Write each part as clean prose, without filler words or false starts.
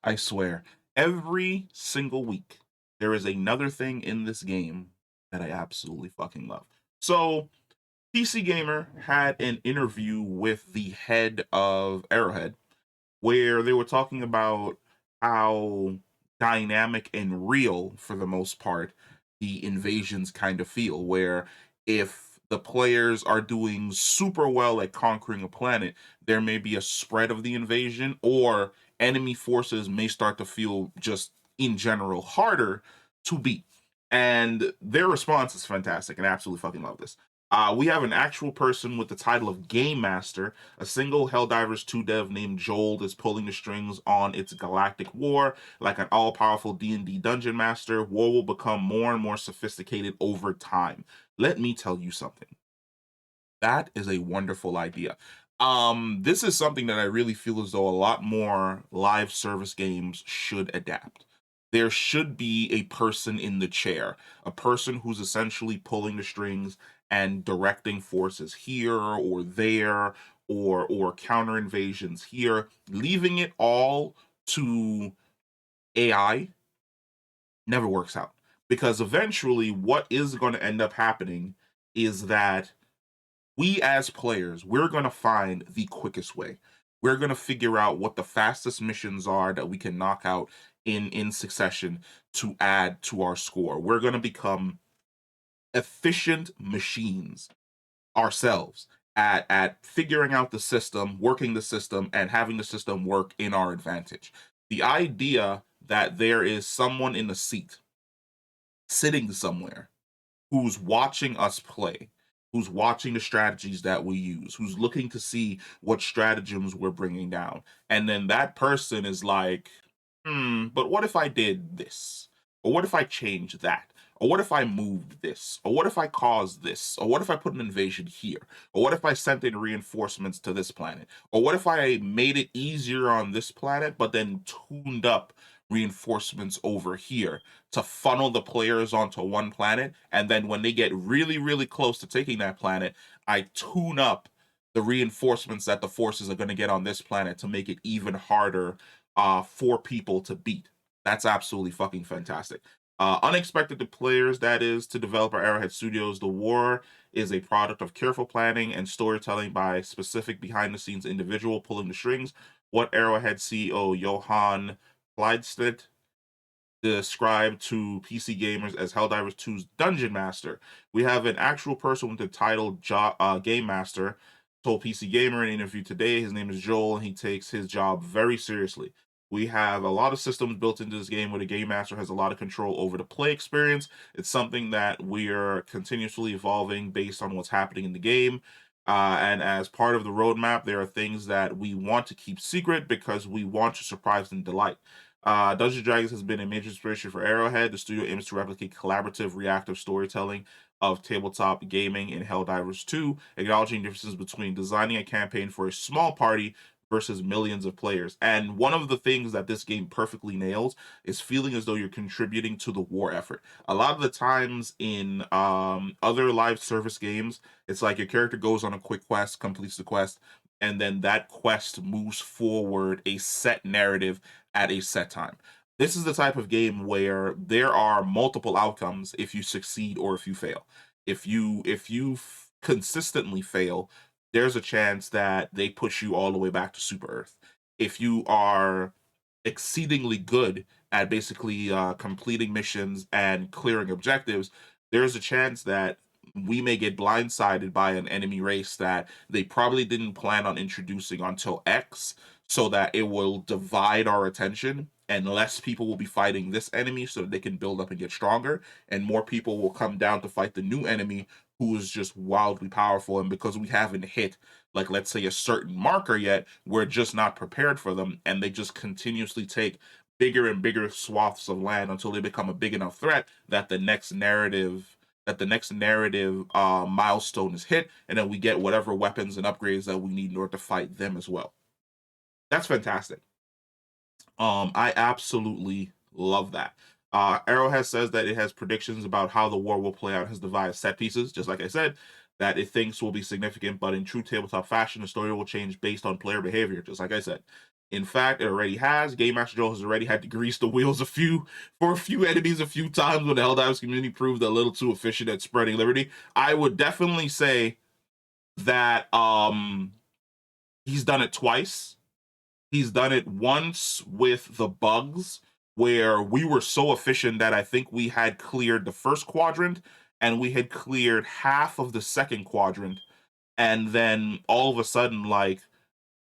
I swear, every single week there is another thing in this game that I absolutely fucking love. So, PC Gamer had an interview with the head of Arrowhead where they were talking about how dynamic and real, for the most part, the invasions kind of feel. Where if the players are doing super well at conquering a planet, there may be a spread of the invasion, or enemy forces may start to feel just in general harder to beat. And their response is fantastic, and I absolutely fucking love this. We have an actual person with the title of Game Master. A single Helldivers 2 dev named Joel is pulling the strings on its galactic war. Like an all-powerful D&D dungeon master, war will become more and more sophisticated over time. Let me tell you something. That is a wonderful idea. This is something that I really feel as though a lot more live service games should adapt. There should be a person in the chair, a person who's essentially pulling the strings and directing forces here or there, or counter invasions here. Leaving it all to AI never works out, because eventually what is going to end up happening is that we as players, we're going to find the quickest way. We're going to figure out what the fastest missions are that we can knock out in succession to add to our score. We're going to become efficient machines ourselves at figuring out the system, working the system, and having the system work in our advantage. The idea that there is someone in the seat sitting somewhere who's watching us play, who's watching the strategies that we use, who's looking to see what stratagems we're bringing down. And then that person is like, but what if I did this? Or what if I changed that? Or what if I moved this? Or what if I caused this? Or what if I put an invasion here? Or what if I sent in reinforcements to this planet? Or what if I made it easier on this planet, but then tuned up reinforcements over here to funnel the players onto one planet? And then when they get really, really close to taking that planet, I tune up the reinforcements that the forces are going to get on this planet to make it even harder for people to beat. That's absolutely fucking fantastic. Unexpected to players, that is, to developer Arrowhead Studios, the war is a product of careful planning and storytelling by specific behind the scenes individual pulling the strings. What Arrowhead CEO Johan Clydstedt described to PC gamers as Helldivers 2's Dungeon Master. We have an actual person with the title Game Master told PC Gamer in an interview today. His name is Joel, and he takes his job very seriously. We have a lot of systems built into this game where the Game Master has a lot of control over the play experience. It's something that we're continuously evolving based on what's happening in the game. And as part of the roadmap, there are things that we want to keep secret because we want to surprise and delight. Dungeons and Dragons has been a major inspiration for Arrowhead. The studio aims to replicate collaborative, reactive storytelling of tabletop gaming in Helldivers 2, acknowledging differences between designing a campaign for a small party versus millions of players. And one of the things that this game perfectly nails is feeling as though you're contributing to the war effort. A lot of the times in other live service games, it's like your character goes on a quick quest, completes the quest, and then that quest moves forward a set narrative at a set time. This is the type of game where there are multiple outcomes if you succeed or if you fail. If you consistently fail, there's a chance that they push you all the way back to Super Earth. If you are exceedingly good at basically completing missions and clearing objectives, there's a chance that we may get blindsided by an enemy race that they probably didn't plan on introducing until X, so that it will divide our attention and less people will be fighting this enemy so that they can build up and get stronger, and more people will come down to fight the new enemy who is just wildly powerful. And because we haven't hit, like, let's say, a certain marker yet, we're just not prepared for them, and they just continuously take bigger and bigger swaths of land until they become a big enough threat that the next narrative milestone is hit, and then we get whatever weapons and upgrades that we need in order to fight them as well. That's fantastic. I absolutely love that. Arrowhead says that it has predictions about how the war will play out, has devised set pieces, just like I said, that it thinks will be significant, but in true tabletop fashion, the story will change based on player behavior, just like I said. In fact, it already has. Game Master Joe has already had to grease the wheels for a few enemies a few times when the Helldivers community proved a little too efficient at spreading liberty. I would definitely say that he's done it twice. He's done it once with the bugs, where we were so efficient that I think we had cleared the first quadrant and we had cleared half of the second quadrant, and then all of a sudden, like,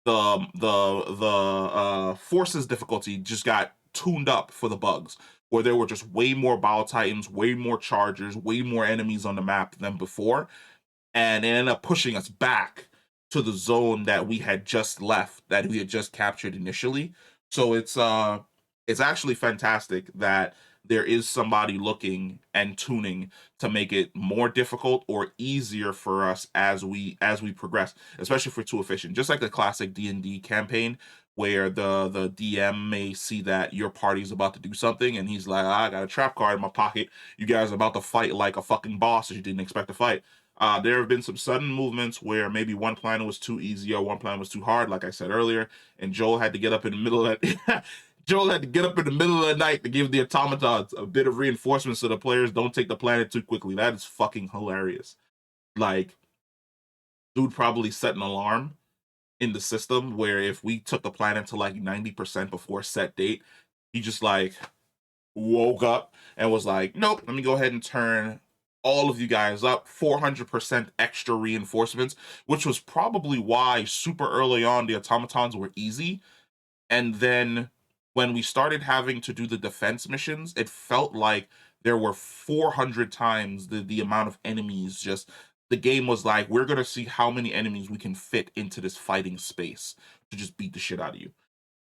the forces difficulty just got tuned up for the bugs, where there were just way more Bile Titans, way more Chargers, way more enemies on the map than before, and it ended up pushing us back to the zone that we had just left, that we had just captured initially. So it's actually fantastic that there is somebody looking and tuning to make it more difficult or easier for us as we progress, especially if we're too efficient. Just like the classic D&D campaign, where the DM may see that your party's about to do something and he's like, I got a trap card in my pocket, you guys are about to fight like a fucking boss that you didn't expect to fight. There have been some sudden movements where maybe one plan was too easy or one plan was too hard, like I said earlier, and Joel had to get up in the middle of that. Joel had to get up in the middle of the night to give the automatons a bit of reinforcement so the players don't take the planet too quickly. That is fucking hilarious. Like, dude probably set an alarm in the system where if we took the planet to like 90% before set date, he just like woke up and was like, nope, let me go ahead and turn all of you guys up 400% extra reinforcements, which was probably why super early on the automatons were easy. And then when we started having to do the defense missions, it felt like there were 400 times the amount of enemies. Just the game was like, we're going to see how many enemies we can fit into this fighting space to just beat the shit out of you.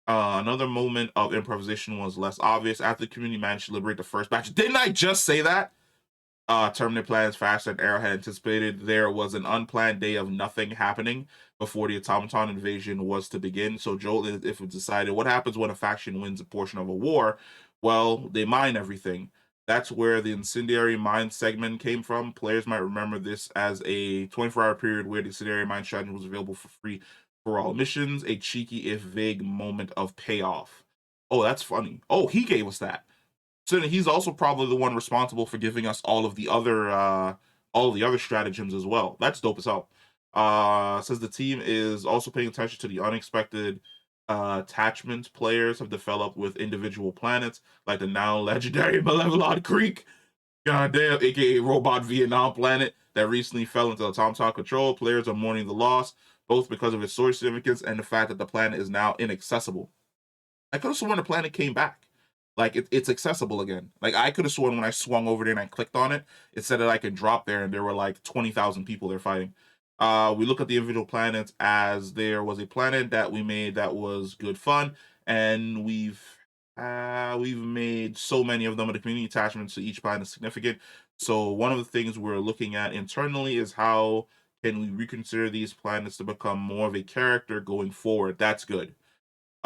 Another moment of improvisation was less obvious after the community managed to liberate the first batch. Didn't I just say that? Terminate plans faster than Arrow had anticipated. There was an unplanned day of nothing happening before the automaton invasion was to begin. So Joel, if it decided, what happens when a faction wins a portion of a war? Well, they mine everything. That's where the incendiary mine segment came from. Players might remember this as a 24-hour period where the incendiary mine strategy was available for free for all missions, a cheeky if vague moment of payoff. Oh, that's funny. Oh, he gave us that. So he's also probably the one responsible for giving us all of the other stratagems as well. That's dope as hell. Says the team is also paying attention to the unexpected attachments players have developed with individual planets, like the now legendary Malevolon Creek, goddamn, aka Robot Vietnam planet that recently fell into automaton control. Players are mourning the loss, both because of its source significance and the fact that the planet is now inaccessible. I could have sworn the planet came back. Like it's accessible again. Like I could have sworn when I swung over there and I clicked on it, it said that I could drop there and there were like 20,000 people there fighting. We look at the individual planets as there was a planet that we made that was good fun, and we've made so many of them, and the community attachments to each planet is significant. So one of the things we're looking at internally is how can we reconsider these planets to become more of a character going forward. That's good.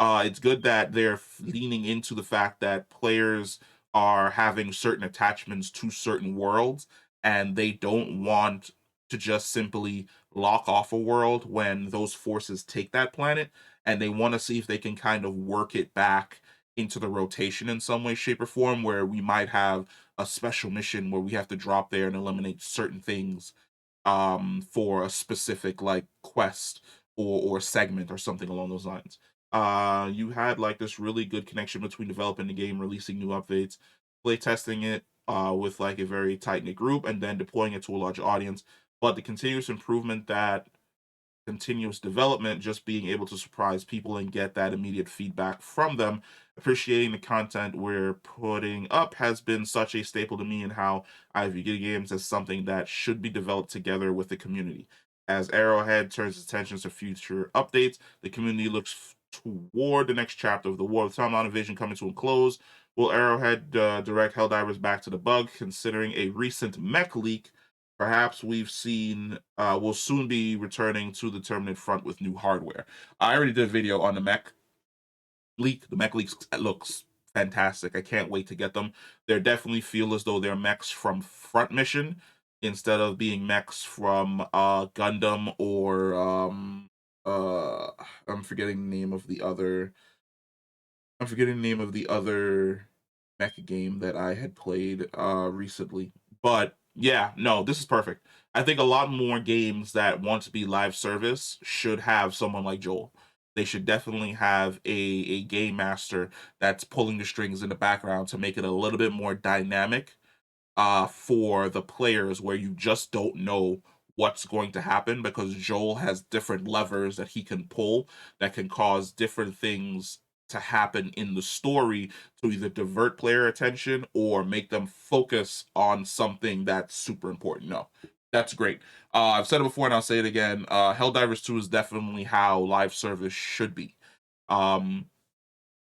It's good that they're leaning into the fact that players are having certain attachments to certain worlds, and they don't want to just simply lock off a world when those forces take that planet, and they want to see if they can kind of work it back into the rotation in some way, shape, or form, where we might have a special mission where we have to drop there and eliminate certain things for a specific like quest or segment or something along those lines. You had like this really good connection between developing the game, releasing new updates, play testing it with like a very tight knit group, and then deploying it to a large audience. But the continuous improvement, that continuous development, just being able to surprise people and get that immediate feedback from them, appreciating the content we're putting up has been such a staple to me in how I view games as something that should be developed together with the community. As Arrowhead turns its attention to future updates, the community looks toward the next chapter of the war. With Timeline Invasion coming to a close, will Arrowhead direct Helldivers back to the bug, considering a recent mech leak? Perhaps we'll soon be returning to the Terminate front with new hardware. I already did a video on the mech leak. The mech leaks looks fantastic. I can't wait to get them. They definitely feel as though they're mechs from Front Mission instead of being mechs from Gundam or uh I'm forgetting the name of the other I'm forgetting the name of the other mecha game that I had played recently. But yeah, no, this is perfect. I think a lot more games that want to be live service should have someone like Joel. They should definitely have a game master that's pulling the strings in the background to make it a little bit more dynamic for the players, where you just don't know what's going to happen, because Joel has different levers that he can pull that can cause different things to happen in the story to either divert player attention or make them focus on something that's super important. No, that's great. I've said it before and I'll say it again. Helldivers 2 is definitely how live service should be. Um,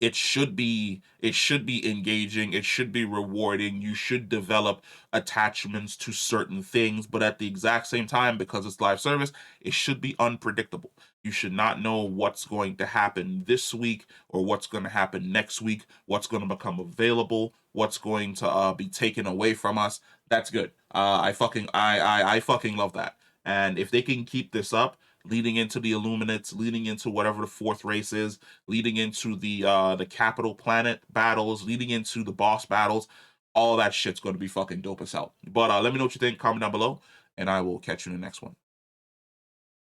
it should be engaging, it should be rewarding, you should develop attachments to certain things, but at the exact same time, because it's live service, it should be unpredictable. You should not know what's going to happen this week or what's going to happen next week, what's going to become available, what's going to be taken away from us. That's good. I fucking love that. And if they can keep this up leading into the Illuminates, leading into whatever the fourth race is, leading into the capital planet battles, leading into the boss battles. All that shit's going to be fucking dope as hell. But let me know what you think. Comment down below, and I will catch you in the next one.